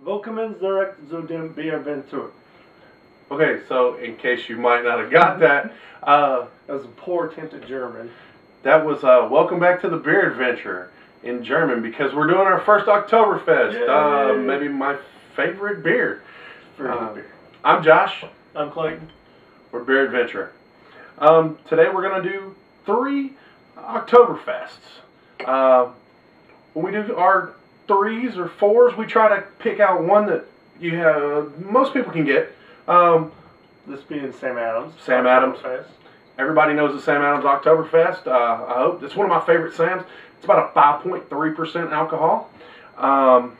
Willkommen zurück zu dem Bierventur. Okay, so in case you might not have got that, That was a poor attempt at German. that was welcome back to the beer adventure in German because we're doing our first Oktoberfest. Yay! Maybe my favorite beer. Very good beer. I'm Josh. I'm Clayton. We're Beer Adventure. Today we're going to do 3 Oktoberfests. When we do our 3s or 4s, we try to pick out one that you have most people can get. This being Sam Adams. Sam Adams. Fest. Everybody knows the Sam Adams Oktoberfest. I hope it's one of my favorite Sams. It's about a 5.3% alcohol. That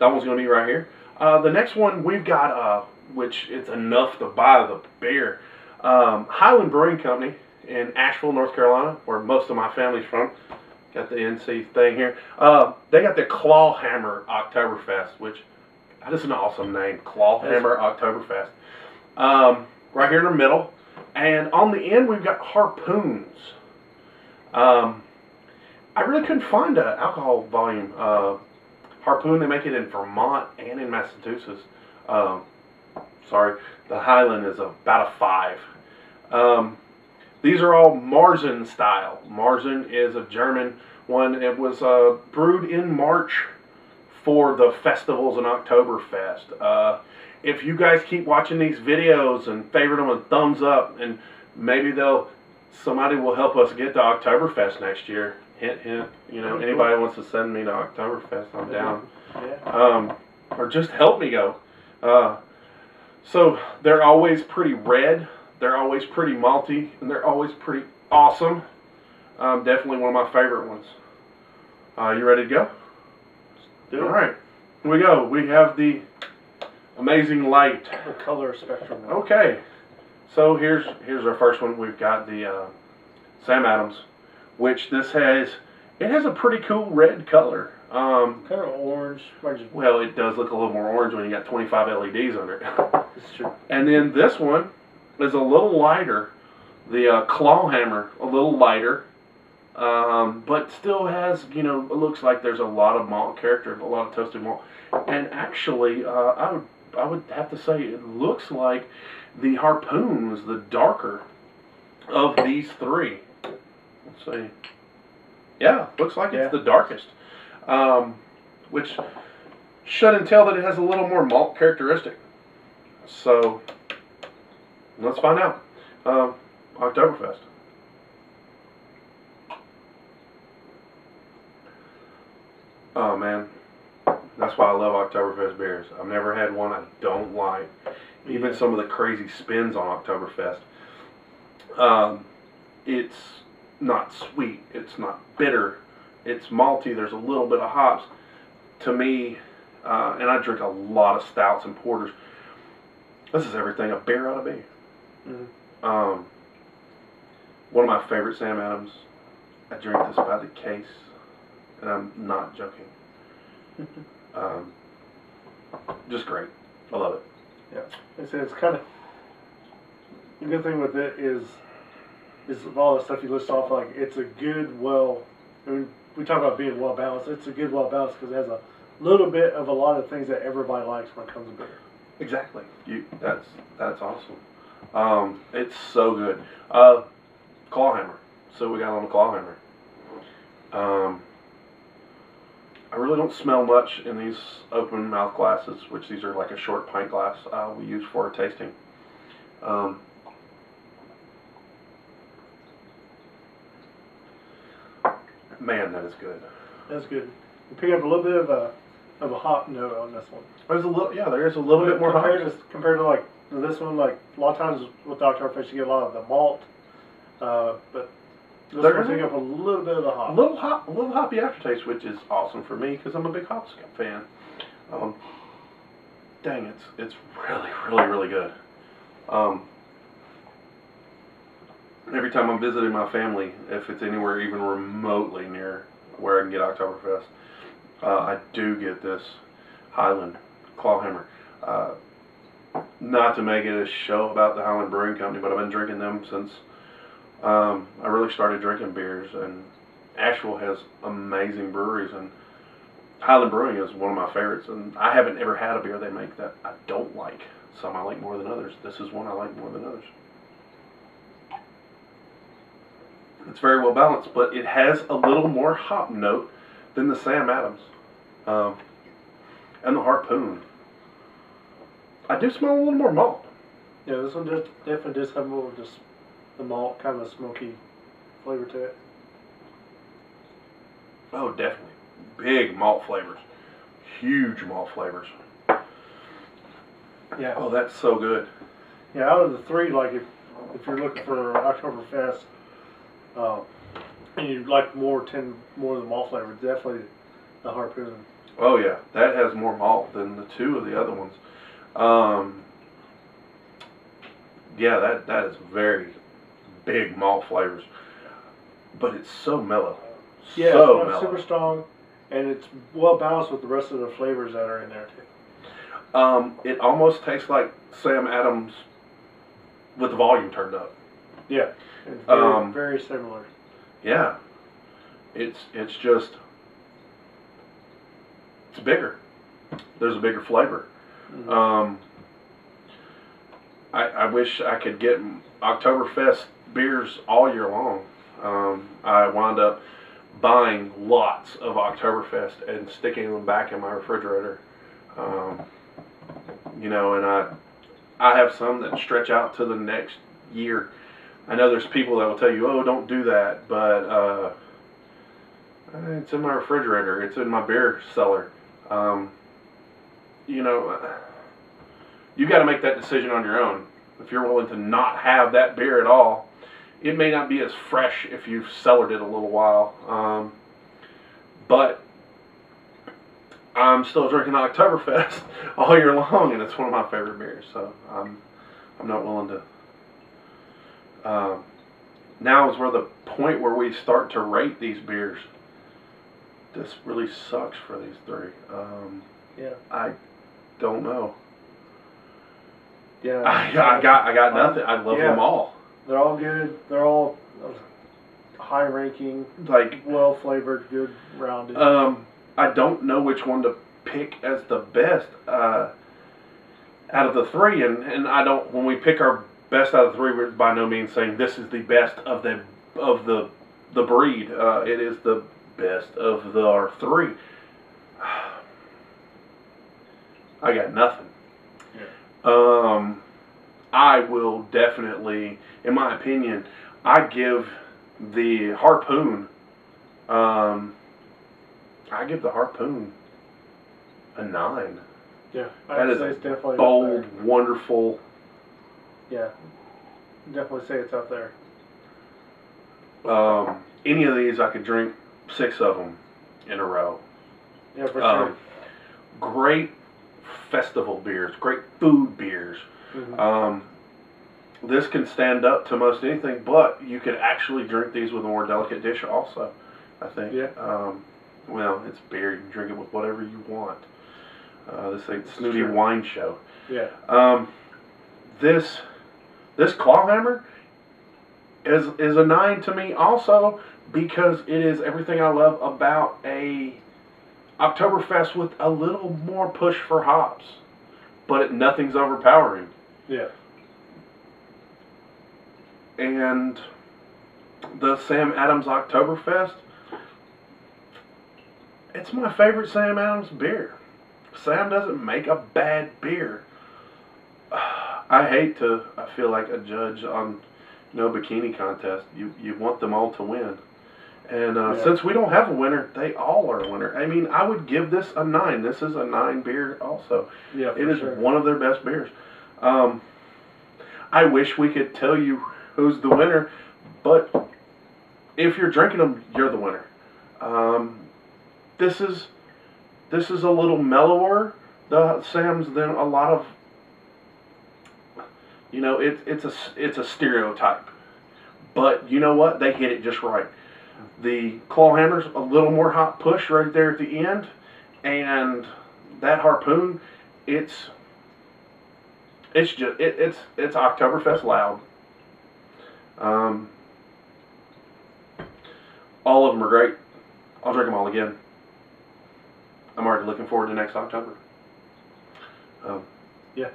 one's going to be right here. The next one we've got, which it's enough to buy the beer. Highland Brewing Company in Asheville, North Carolina, where most of my family's from. Got the NC thing here. They got the Clawhammer Oktoberfest, which that is an awesome name. Clawhammer Oktoberfest. Right here in the middle. And on the end, we've got Harpoons. I really couldn't find an alcohol volume. Harpoon, they make it in Vermont and in Massachusetts. Sorry, the Highland is about a 5. These are all Marzen style. Marzen is a German one. It was brewed in March for the festivals and Oktoberfest. If you guys keep watching these videos and favorite them with thumbs up, and maybe somebody will help us get to Oktoberfest next year. Hint, hint. You know, anybody wants to send me to Oktoberfest, I'm down. Yeah. Or just help me go. So they're always pretty red. They're always pretty malty, and they're always pretty awesome. Definitely one of my favorite ones. You ready to go? Do it. All right, here we go. We have the Amazing Light. The color spectrum. Okay, so here's our first one. We've got the Sam Adams, which it has a pretty cool red color. Kind of orange. Well, it does look a little more orange when you got 25 LEDs under it. It's true. And then this one is a little lighter. The Clawhammer, a little lighter, but still has, it looks like there's a lot of malt character, a lot of toasted malt. And actually, I would have to say it looks like the Harpoon was the darker of these 3. Let's see. Yeah, looks like it's the darkest. Which should entail that it has a little more malt characteristic. So, let's find out. Oktoberfest. Oh man, that's why I love Oktoberfest beers. I've never had one I don't like. Even some of the crazy spins on Oktoberfest. It's not sweet. It's not bitter. It's malty. There's a little bit of hops. To me, and I drink a lot of stouts and porters. This is everything a beer ought to be. Mm-hmm. One of my favorite Sam Adams. I drink this by the case, and I'm not joking. Just great. I love it. Yeah. It's kind of the good thing with it is of all the stuff you list off, like it's a good, I mean, we talk about being well balanced. It's a good, well balanced because it has a little bit of a lot of things that everybody likes when it comes to beer. Exactly. That's awesome. It's so good. Clawhammer. So we got on the Clawhammer. I really don't smell much in these open mouth glasses, which these are like a short pint glass we use for tasting. Man, that is good. That's good. You pick up a little bit of a hop note on this one. There's a little, there is a little bit more hops. Compared to like this one. Like a lot of times with Oktoberfest, you get a lot of the malt, but this one pick up a little bit of the hop. A little hoppy aftertaste, which is awesome for me because I'm a big hops fan. Dang, it's really, really, really good. Every time I'm visiting my family, if it's anywhere even remotely near where I can get Oktoberfest, I do get this Highland Clawhammer. Not to make it a show about the Highland Brewing Company, but I've been drinking them since I really started drinking beers. And Asheville has amazing breweries, and Highland Brewing is one of my favorites, and I haven't ever had a beer they make that I don't like. Some I like more than others. This is one I like more than others. It's very well balanced, but it has a little more hop note than the Sam Adams and the Harpoon. I do smell a little more malt. Yeah, this one definitely does have more of just the malt, kind of a smoky flavor to it. Oh, definitely. Big malt flavors. Huge malt flavors. Yeah. Oh, that's so good. Yeah, out of the three, like if you're looking for Oktoberfest, and you like more of the malt flavor, definitely the Harpoon. Oh yeah, that has more malt than the two of the other ones. Yeah, that is very big malt flavors, but it's so mellow. Yeah, So it's not super strong, and it's well balanced with the rest of the flavors that are in there too. It almost tastes like Sam Adams with the volume turned up. Yeah, it's very, very similar. Yeah, it's just it's bigger. There's a bigger flavor. Mm-hmm. I wish I could get Oktoberfest beers all year long. I wound up buying lots of Oktoberfest and sticking them back in my refrigerator. You know, and I have some that stretch out to the next year. I know there's people that will tell you, oh, don't do that, but it's in my refrigerator. It's in my beer cellar. You know, you got to make that decision on your own. If you're willing to not have that beer at all, it may not be as fresh if you've cellared it a little while. But I'm still drinking Oktoberfest all year long, and it's one of my favorite beers. So I'm not willing to. Now is where the point where we start to rate these beers. This really sucks for these three. Yeah. I don't know. Yeah. I got nothing. I love them all. They're all good. They're all high ranking, like well flavored, good rounded. I don't know which one to pick as the best out of the three, and I don't. When we pick our best out of the three, we're by no means saying this is the best of the breed. It is the best of our three. I got nothing. Yeah. I will definitely, in my opinion, I give the Harpoon. I give the Harpoon a 9. Yeah, that is a bold, wonderful. Yeah, definitely say it's up there. Any of these, I could drink 6 of them in a row. Yeah, for sure. Great festival beers, great food beers. Mm-hmm. This can stand up to most anything, but you could actually drink these with a more delicate dish also, I think. Yeah. Well, it's beer. You can drink it with whatever you want. This ain't snooty wine show. Yeah. This Clawhammer is a 9 to me also, because it is everything I love about a Oktoberfest with a little more push for hops, but nothing's overpowering. Yeah. And the Sam Adams Oktoberfest, it's my favorite Sam Adams beer. Sam doesn't make a bad beer. I hate to, I feel like a judge on bikini contest. You want them all to win. And since we don't have a winner, they all are a winner. I mean, I would give this a 9. This is a 9 beer also. Yeah, it is one of their best beers. I wish we could tell you who's the winner, but if you're drinking them, you're the winner. This is a little mellower, the Sam's, than a lot of. It's a stereotype, but you know what? They hit it just right. The Clawhammer's a little more hot push right there at the end, and that Harpoon, it's Oktoberfest loud. All of them are great. I'll drink them all again. looking forward to next October. Yeah.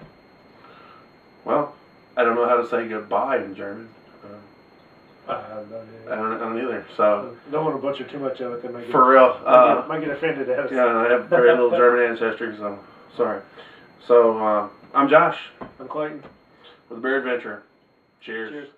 Well, I don't know how to say goodbye in German. I have no idea. I don't either. So don't want to butcher too much of it. They might get for real, might get offended at us. yeah, I have very little German ancestry, so sorry. So I'm Josh I'm Clayton. with the Beer Adventure. Cheers. Cheers.